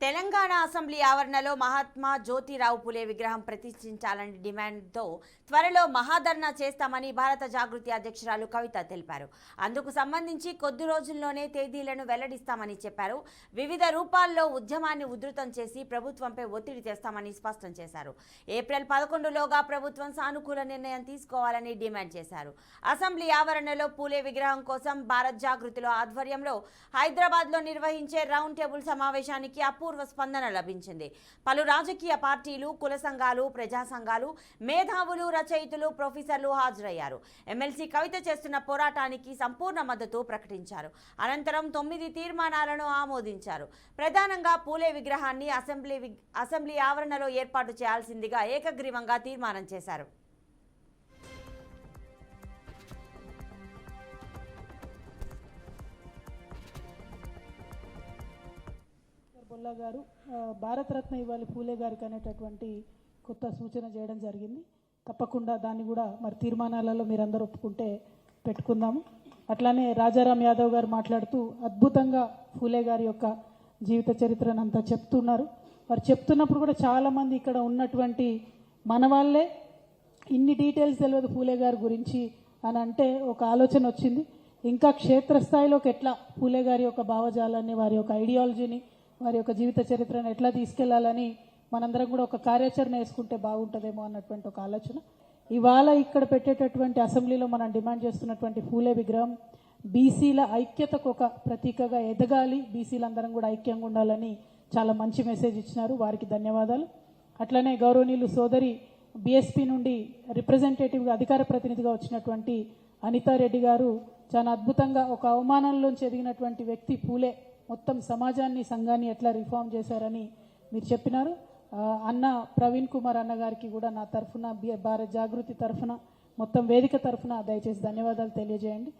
Telangana assembly ఆవరణలో మహాత్మా జ్యోతిరావు పులే విగ్రహం ప్రతిష్ఠించాలని డిమాండ్తో త్వరలో మహాధర్నా చేస్తామని భారత జాగృతి అధ్యక్షురాలు కవిత తెలిపారు. అందుకు సంబంధించి కొద్ది రోజుల్లోనే తేదీలను వెల్లడిస్తామని చెప్పారు. వివిధ రూపాల్లో ఉద్యమాన్ని ఉధృతం చేసి ప్రభుత్వంపై ఒత్తిడి తెస్తామని స్పష్టం చేశారు. ఏప్రిల్ 11లోగా ప్రభుత్వం సానుకూల నిర్ణయం తీసుకోవాలని డిమాండ్ చేశారు. అసెంబ్లీ ఆవరణలో పూలే విగ్రహం కోసం భారత్ జాగృతిలో ఆధ్వర్యంలో హైదరాబాద్లో నిర్వహించే రౌండ్ టేబుల్ సమావేశానికి అపూర్వ స్పందన లభించింది. పలు రాజకీయ పార్టీలు, కుల సంఘాలు, ప్రజా సంఘాలు, మేధావులు, రచయితలు, ప్రొఫెసర్లు హాజరయ్యారు. ఎమ్మెల్సీ కవిత చేస్తున్న పోరాటానికి సంపూర్ణ మద్దతు ప్రకటించారు. అనంతరం 9 తీర్మానాలను ఆమోదించారు. ప్రధానంగా పూలే విగ్రహాన్ని అసెంబ్లీ ఆవరణలో ఏర్పాటు చేయాల్సిందిగా ఏకగ్రీవంగా తీర్మానం చేశారు. బొల్లా గారు భారతరత్న ఇవ్వాలి పూలే గారికి అనేటటువంటి కొత్త సూచన చేయడం జరిగింది. తప్పకుండా దాన్ని కూడా మరి తీర్మానాలలో మీరందరూ ఒప్పుకుంటే పెట్టుకుందాము. అట్లానే రాజారాం యాదవ్ గారు మాట్లాడుతూ అద్భుతంగా పూలే గారి యొక్క జీవిత చరిత్రను అంతా చెప్తున్నారు. వారు చెప్తున్నప్పుడు కూడా చాలామంది ఇక్కడ ఉన్నటువంటి మన వాళ్ళే ఇన్ని డీటెయిల్స్ తెలియదు పూలే గారి గురించి అని అంటే ఒక ఆలోచన వచ్చింది. ఇంకా క్షేత్రస్థాయిలోకి ఎట్లా పూలే గారి యొక్క భావజాలాన్ని, వారి యొక్క ఐడియాలజీని, వారి యొక్క జీవిత చరిత్రను ఎట్లా తీసుకెళ్లాలని మనందరం కూడా ఒక కార్యాచరణ వేసుకుంటే బాగుంటుందేమో అన్నటువంటి ఒక ఆలోచన. ఇవాళ ఇక్కడ పెట్టేటటువంటి అసెంబ్లీలో మనం డిమాండ్ చేస్తున్నటువంటి పూలే విగ్రహం బీసీల ఐక్యతకు ఒక ప్రతీకగా ఎదగాలి, బీసీలందరం కూడా ఐక్యంగా ఉండాలని చాలా మంచి మెసేజ్ ఇచ్చినారు. వారికి ధన్యవాదాలు. అట్లనే గౌరవనీయులు సోదరి బీఎస్పీ నుండి రిప్రజెంటేటివ్గా అధికార ప్రతినిధిగా వచ్చినటువంటి అనితారెడ్డి గారు చాలా అద్భుతంగా ఒక అవమానంలోంచి ఎదిగినటువంటి వ్యక్తి పూలే మొత్తం సమాజాన్ని, సంఘాన్ని ఎట్లా రిఫార్మ్ చేశారని మీరు చెప్పినారు. అన్న ప్రవీణ్ కుమార్ అన్న గారికి కూడా నా తరఫున, భారత్ జాగృతి తరఫున, మొత్తం వేదిక తరఫున దయచేసి ధన్యవాదాలు తెలియజేయండి.